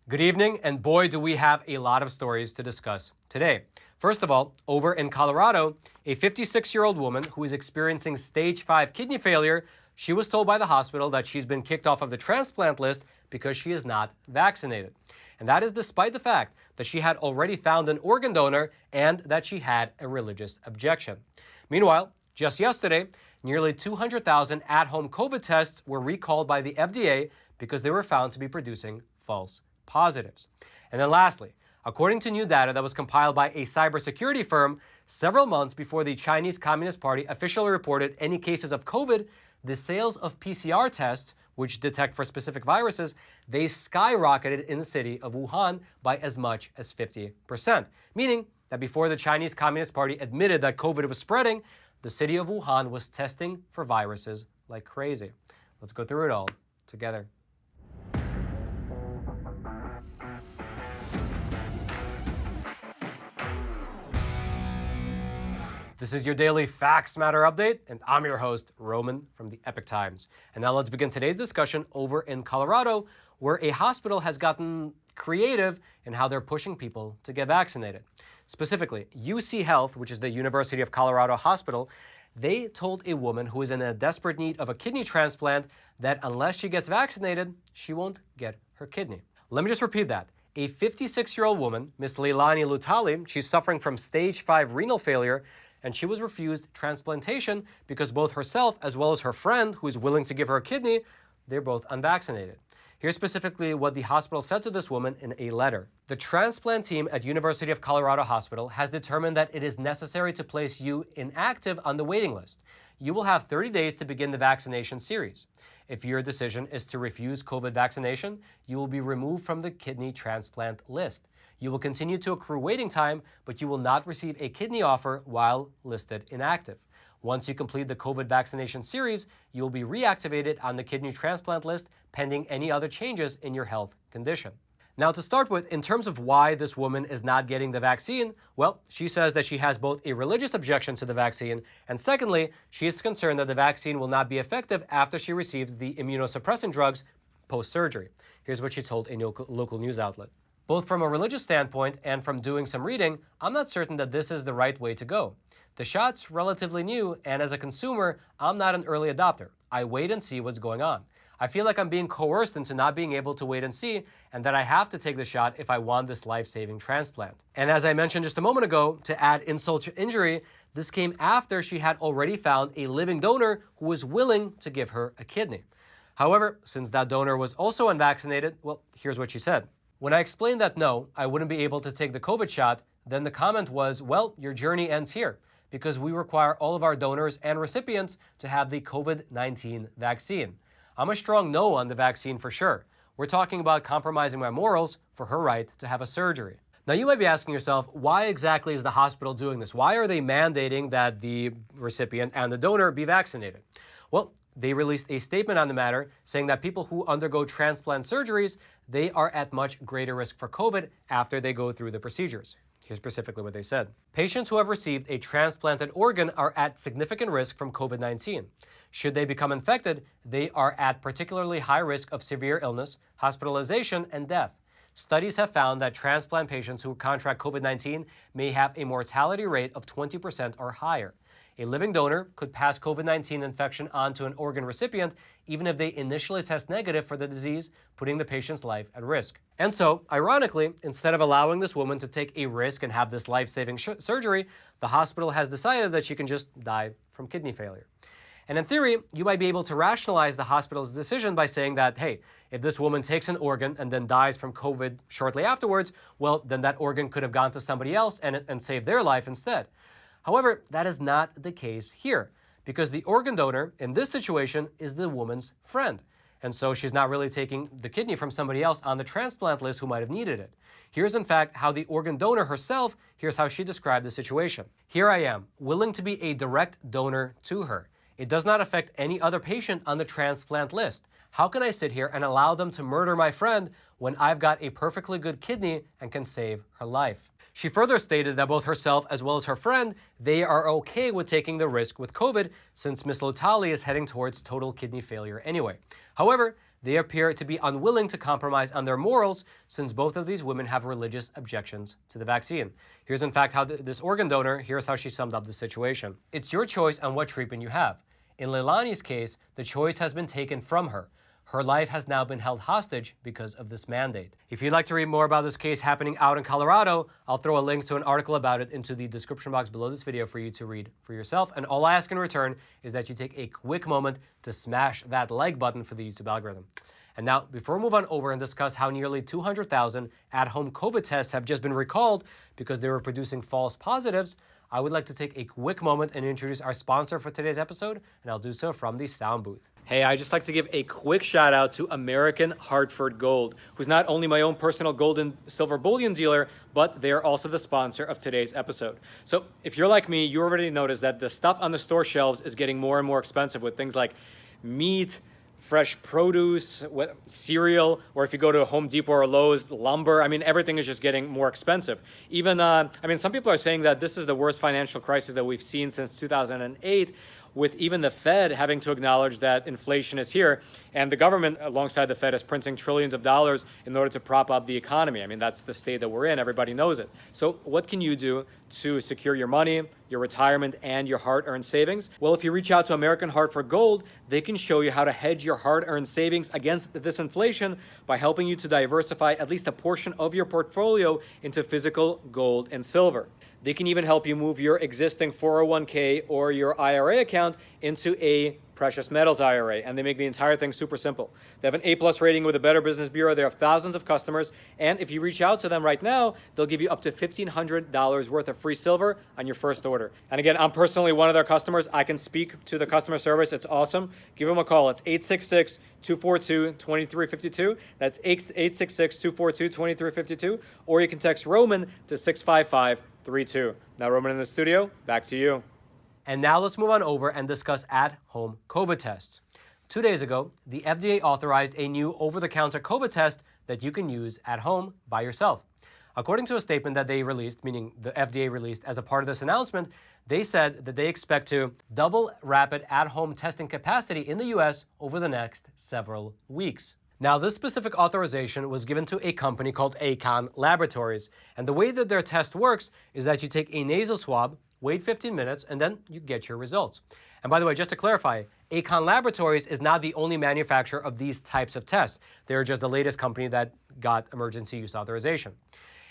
Good evening, and boy, do we have a lot of stories to discuss today. First of all, over in Colorado, a 56-year-old woman who is experiencing stage 5 kidney failure, she was told by the hospital that she's been kicked off of the transplant list because she is not vaccinated. And that is despite the fact that she had already found an organ donor and that she had a religious objection. Meanwhile, just yesterday, nearly 200,000 at-home COVID tests were recalled by the FDA because they were found to be producing false positives. And then lastly, according to new data that was compiled by a cybersecurity firm, several months before the Chinese Communist Party officially reported any cases of COVID, the sales of PCR tests, which detect for specific viruses, they skyrocketed in the city of Wuhan by as much as 50%, meaning that before the Chinese Communist Party admitted that COVID was spreading, the city of Wuhan was testing for viruses like crazy. Let's go through it all together. This is your daily Facts Matter update, and I'm your host, Roman from the Epoch Times. And now let's begin today's discussion over in Colorado, where a hospital has gotten creative in how they're pushing people to get vaccinated. Specifically, UC Health, which is the University of Colorado hospital, they told a woman who is in a desperate need of a kidney transplant that unless she gets vaccinated, she won't get her kidney. Let me just repeat that. A 56-year-old woman, Miss Leilani Lutali, she's suffering from stage 5 renal failure, and she was refused transplantation because both herself as well as her friend, who is willing to give her a kidney, they're both unvaccinated. Here's specifically what the hospital said to this woman in a letter. The transplant team at University of Colorado Hospital has determined that it is necessary to place you inactive on the waiting list. You will have 30 days to begin the vaccination series. If your decision is to refuse COVID vaccination, you will be removed from the kidney transplant list. You will continue to accrue waiting time, but you will not receive a kidney offer while listed inactive. Once you complete the COVID vaccination series, you will be reactivated on the kidney transplant list pending any other changes in your health condition. Now, to start with, in terms of why this woman is not getting the vaccine, well, she says that she has both a religious objection to the vaccine, and secondly, she is concerned that the vaccine will not be effective after she receives the immunosuppressant drugs post-surgery. Here's what she told a local news outlet. Both from a religious standpoint and from doing some reading, I'm not certain that this is the right way to go. The shot's relatively new, and as a consumer, I'm not an early adopter. I wait and see what's going on. I feel like I'm being coerced into not being able to wait and see, and that I have to take the shot if I want this life-saving transplant. And as I mentioned just a moment ago, to add insult to injury, this came after she had already found a living donor who was willing to give her a kidney. However, since that donor was also unvaccinated, well, here's what she said. When I explained that no, I wouldn't be able to take the COVID shot, then the comment was, well, your journey ends here, because we require all of our donors and recipients to have the COVID-19 vaccine. I'm a strong no on the vaccine for sure. We're talking about compromising my morals for her right to have a surgery. Now, you might be asking yourself, why exactly is the hospital doing this? Why are they mandating that the recipient and the donor be vaccinated? Well, they released a statement on the matter saying that people who undergo transplant surgeries, they are at much greater risk for COVID after they go through the procedures. Here's specifically what they said. Patients who have received a transplanted organ are at significant risk from COVID-19. Should they become infected, they are at particularly high risk of severe illness, hospitalization, and death. Studies have found that transplant patients who contract COVID-19 may have a mortality rate of 20% or higher. A living donor could pass COVID-19 infection on to an organ recipient even if they initially test negative for the disease, putting the patient's life at risk. And so, ironically, instead of allowing this woman to take a risk and have this life-saving surgery, the hospital has decided that she can just die from kidney failure. And in theory, you might be able to rationalize the hospital's decision by saying that, hey, if this woman takes an organ and then dies from COVID shortly afterwards, well, then that organ could have gone to somebody else and saved their life instead. However, that is not the case here, because the organ donor in this situation is the woman's friend. And so she's not really taking the kidney from somebody else on the transplant list who might have needed it. Here's in fact how the organ donor herself, here's how she described the situation. Here I am, willing to be a direct donor to her. It does not affect any other patient on the transplant list. How can I sit here and allow them to murder my friend when I've got a perfectly good kidney and can save her life? She further stated that both herself as well as her friend, they are okay with taking the risk with COVID since Ms. Lotali is heading towards total kidney failure anyway. However, they appear to be unwilling to compromise on their morals since both of these women have religious objections to the vaccine. Here's in fact how this organ donor, here's how she summed up the situation. It's your choice on what treatment you have. In Leilani's case, the choice has been taken from her. Her life has now been held hostage because of this mandate. If you'd like to read more about this case happening out in Colorado, I'll throw a link to an article about it into the description box below this video for you to read for yourself. And all I ask in return is that you take a quick moment to smash that like button for the YouTube algorithm. And now, before we move on over and discuss how nearly 200,000 at-home COVID tests have just been recalled because they were producing false positives, I would like to take a quick moment and introduce our sponsor for today's episode, and I'll do so from the sound booth. Hey, I'd just like to give a quick shout out to American Hartford Gold, who's not only my own personal gold and silver bullion dealer, but they are also the sponsor of today's episode. So if you're like me, you already noticed that the stuff on the store shelves is getting more and more expensive with things like meat, fresh produce, cereal, or if you go to Home Depot or Lowe's, lumber. I mean, everything is just getting more expensive. Even, some people are saying that this is the worst financial crisis that we've seen since 2008, with even the Fed having to acknowledge that inflation is here, and the government, alongside the Fed, is printing trillions of dollars in order to prop up the economy. I mean, that's the state that we're in. Everybody knows it. So what can you do to secure your money, your retirement, and your hard-earned savings? Well, if you reach out to American Hartford Gold, they can show you how to hedge your hard-earned savings against this inflation by helping you to diversify at least a portion of your portfolio into physical gold and silver. They can even help you move your existing 401k or your IRA account into a precious metals IRA, and they make the entire thing super simple. They have an A+ rating with the Better Business Bureau. They have thousands of customers, and if you reach out to them right now, they'll give you up to $1,500 worth of free silver on your first order. And again, I'm personally one of their customers. I can speak to the customer service. It's awesome. Give them a call. It's 866-242-2352. That's 866-242-2352, or you can text Roman to 65532. Now, Roman in the studio, back to you. And now let's move on over and discuss at-home COVID tests. 2 days ago, the FDA authorized a new over-the-counter COVID test that you can use at home by yourself. According to a statement that they released, meaning the FDA released as a part of this announcement, they said that they expect to double rapid at-home testing capacity in the U.S. over the next several weeks. Now, this specific authorization was given to a company called Acon Laboratories, and the way that their test works is that you take a nasal swab, wait 15 minutes, and then you get your results. And by the way, just to clarify, Acon Laboratories is not the only manufacturer of these types of tests. They're just the latest company that got emergency use authorization.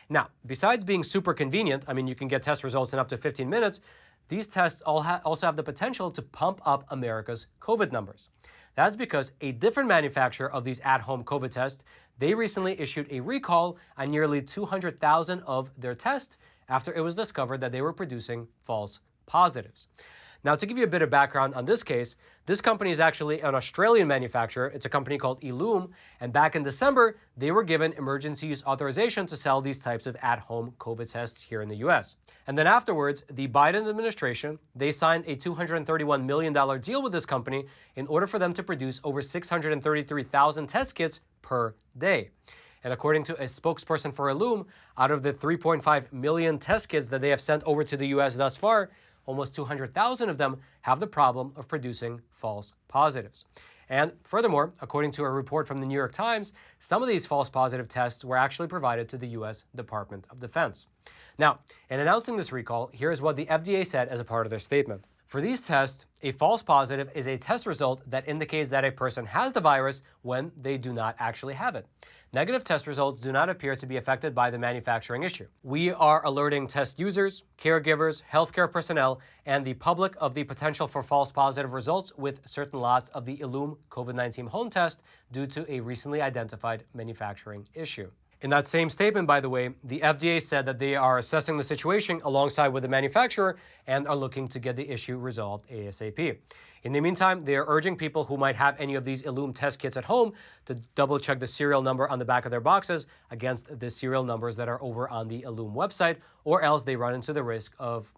Now, besides being super convenient, I mean, you can get test results in up to 15 minutes, these tests also have the potential to pump up America's COVID numbers. That's because a different manufacturer of these at-home COVID tests, they recently issued a recall on nearly 200,000 of their tests after it was discovered that they were producing false positives. Now, to give you a bit of background on this case, this company is actually an Australian manufacturer. It's a company called Ellume, and back in December, they were given emergency use authorization to sell these types of at-home COVID tests here in the U.S. And then afterwards, the Biden administration, they signed a $231 million deal with this company in order for them to produce over 633,000 test kits per day. And according to a spokesperson for Ellume, out of the 3.5 million test kits that they have sent over to the U.S. thus far, almost 200,000 of them have the problem of producing false positives. And furthermore, according to a report from the New York Times, some of these false positive tests were actually provided to the U.S. Department of Defense. Now, in announcing this recall, here is what the FDA said as a part of their statement. For these tests, a false positive is a test result that indicates that a person has the virus when they do not actually have it. Negative test results do not appear to be affected by the manufacturing issue. We are alerting test users, caregivers, healthcare personnel, and the public of the potential for false positive results with certain lots of the Ellume COVID-19 home test due to a recently identified manufacturing issue. In that same statement, by the way, the FDA said that they are assessing the situation alongside with the manufacturer and are looking to get the issue resolved ASAP. In the meantime, they are urging people who might have any of these Ellume test kits at home to double check the serial number on the back of their boxes against the serial numbers that are over on the Ellume website, or else they run into the risk of,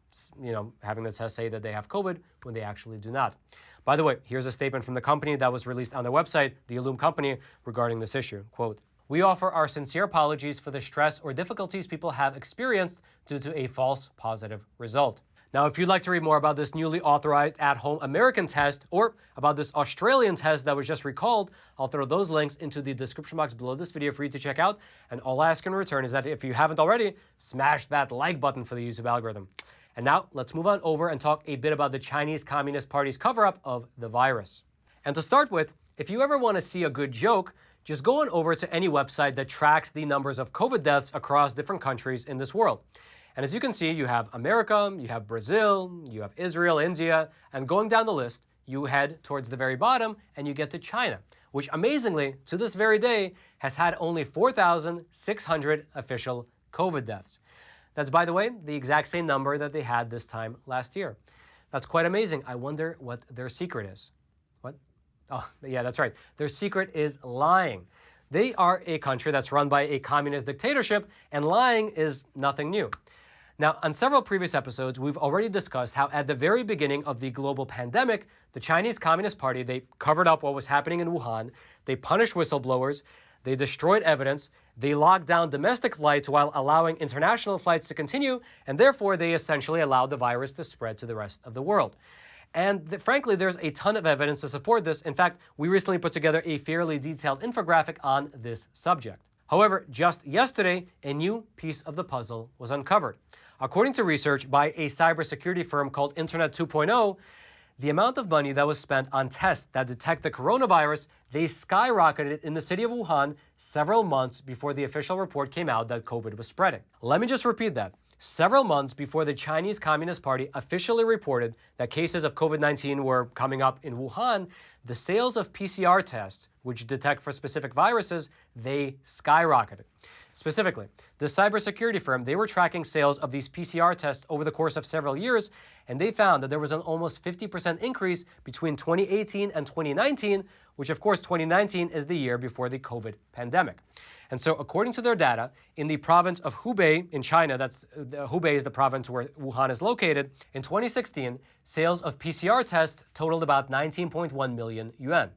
having the test say that they have COVID when they actually do not. By the way, here's a statement from the company that was released on their website, the Ellume company, regarding this issue. Quote, "We offer our sincere apologies for the stress or difficulties people have experienced due to a false positive result. Now, if you'd like to read more about this newly authorized at-home American test or about this Australian test that was just recalled, I'll throw those links into the description box below this video for you to check out. And all I ask in return is that if you haven't already, smash that like button for the YouTube algorithm. And now let's move on over and talk a bit about the Chinese Communist Party's cover-up of the virus. And to start with, if you ever want to see a good joke, just go on over to any website that tracks the numbers of COVID deaths across different countries in this world. And as you can see, you have America, you have Brazil, you have Israel, India, and going down the list, you head towards the very bottom and you get to China, which amazingly, to this very day, has had only 4,600 official COVID deaths. That's, by the way, the exact same number that they had this time last year. That's quite amazing. I wonder what their secret is. What? Oh, yeah, that's right. Their secret is lying. They are a country that's run by a communist dictatorship, and lying is nothing new. Now, on several previous episodes, we've already discussed how at the very beginning of the global pandemic, the Chinese Communist Party, they covered up what was happening in Wuhan, they punished whistleblowers, they destroyed evidence, they locked down domestic flights while allowing international flights to continue, and therefore they essentially allowed the virus to spread to the rest of the world. And frankly, there's a ton of evidence to support this. In fact, we recently put together a fairly detailed infographic on this subject. However, just yesterday, a new piece of the puzzle was uncovered. According to research by a cybersecurity firm called Internet 2.0, the amount of money that was spent on tests that detect the coronavirus, they skyrocketed in the city of Wuhan several months before the official report came out that COVID was spreading. Let me just repeat that. Several months before the Chinese Communist Party officially reported that cases of COVID-19 were coming up in Wuhan, the sales of PCR tests, which detect for specific viruses, they skyrocketed. Specifically, the cybersecurity firm, they were tracking sales of these PCR tests over the course of several years, and they found that there was an almost 50% increase between 2018 and 2019, which of course 2019 is the year before the COVID pandemic. And so according to their data, in the province of Hubei in China, Hubei is the province where Wuhan is located, in 2016, sales of PCR tests totaled about 19.1 million yuan.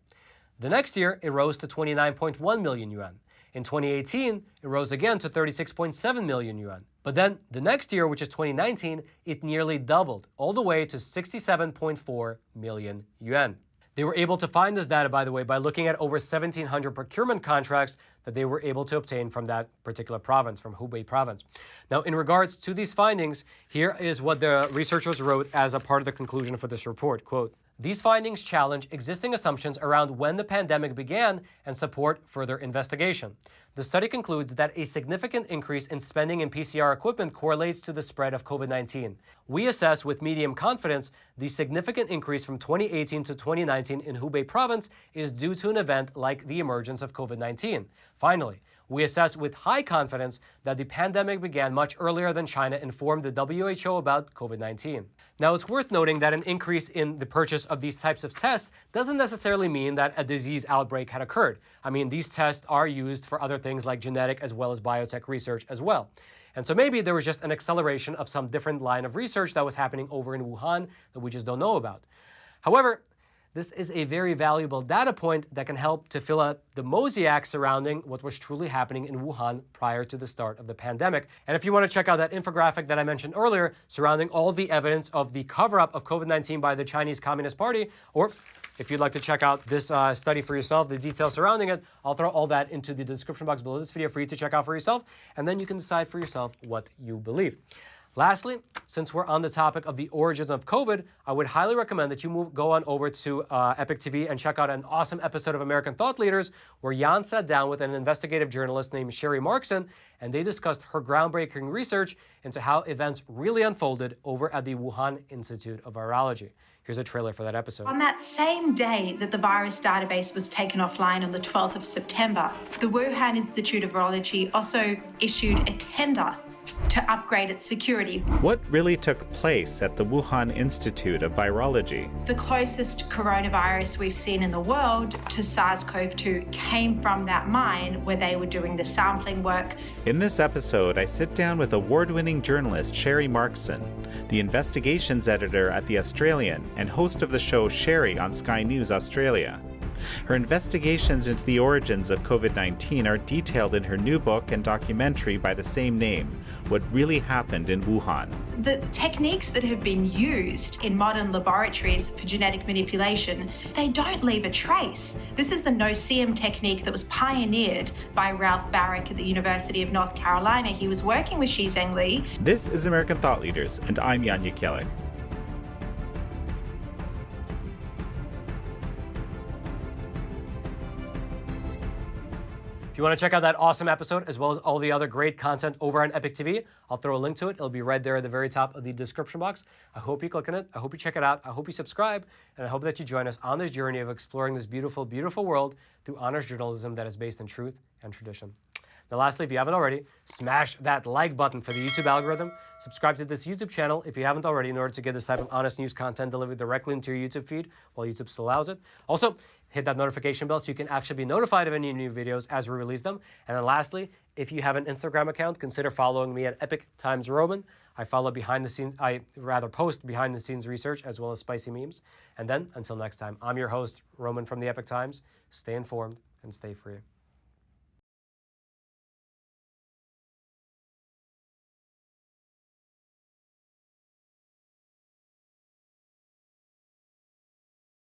The next year, it rose to 29.1 million yuan. In 2018, it rose again to 36.7 million yuan. But then the next year, which is 2019, it nearly doubled, all the way to 67.4 million yuan. They were able to find this data, by the way, by looking at over 1,700 procurement contracts that they were able to obtain from that particular province, from Hubei province. Now, in regards to these findings, here is what the researchers wrote as a part of the conclusion for this report. Quote, "These findings challenge existing assumptions around when the pandemic began and support further investigation. The study concludes that a significant increase in spending in PCR equipment correlates to the spread of COVID-19. We assess with medium confidence the significant increase from 2018 to 2019 in Hubei province is due to an event like the emergence of COVID-19. Finally, we assess with high confidence that the pandemic began much earlier than China informed the WHO about COVID-19. Now, it's worth noting that an increase in the purchase of these types of tests doesn't necessarily mean that a disease outbreak had occurred. I mean, these tests are used for other things like genetic as well as biotech research as well. And so maybe there was just an acceleration of some different line of research that was happening over in Wuhan that we just don't know about. However, this is a very valuable data point that can help to fill out the mosaic surrounding what was truly happening in Wuhan prior to the start of the pandemic. And if you want to check out that infographic that I mentioned earlier surrounding all the evidence of the cover-up of COVID-19 by the Chinese Communist Party, or if you'd like to check out this study for yourself, the details surrounding it, I'll throw all that into the description box below this video for you to check out for yourself, and then you can decide for yourself what you believe. Lastly, since we're on the topic of the origins of COVID, I would highly recommend that you go on over to Epoch TV and check out an awesome episode of American Thought Leaders where Jan sat down with an investigative journalist named Sherry Markson, and they discussed her groundbreaking research into how events really unfolded over at the Wuhan Institute of Virology. Here's a trailer for that episode. On that same day that the virus database was taken offline on the 12th of September, the Wuhan Institute of Virology also issued a tender to upgrade its security. What really took place at the Wuhan Institute of Virology? The closest coronavirus we've seen in the world to SARS-CoV-2 came from that mine where they were doing the sampling work. In this episode, I sit down with award-winning journalist Sherry Markson, the investigations editor at The Australian and host of the show Sherry on Sky News Australia. Her investigations into the origins of COVID-19 are detailed in her new book and documentary by the same name, What Really Happened in Wuhan. The techniques that have been used in modern laboratories for genetic manipulation, they don't leave a trace. This is the no-seum technique that was pioneered by Ralph Barrick at the University of North Carolina. He was working with Shi Zhengli. This is American Thought Leaders, and I'm Jan Jekielek. If you want to check out that awesome episode, as well as all the other great content over on Epoch TV, I'll throw a link to it. It'll be right there at the very top of the description box. I hope you click on it. I hope you check it out. I hope you subscribe. And I hope that you join us on this journey of exploring this beautiful, beautiful world through honest journalism that is based in truth and tradition. Now, lastly, if you haven't already, smash that like button for the YouTube algorithm. Subscribe to this YouTube channel if you haven't already in order to get this type of honest news content delivered directly into your YouTube feed while YouTube still allows it. Also, hit that notification bell so you can actually be notified of any new videos as we release them. And then lastly, if you have an Instagram account, consider following me at Epoch Times Roman. I follow post behind the scenes research as well as spicy memes. And then, until next time, I'm your host, Roman from the Epoch Times. Stay informed and stay free.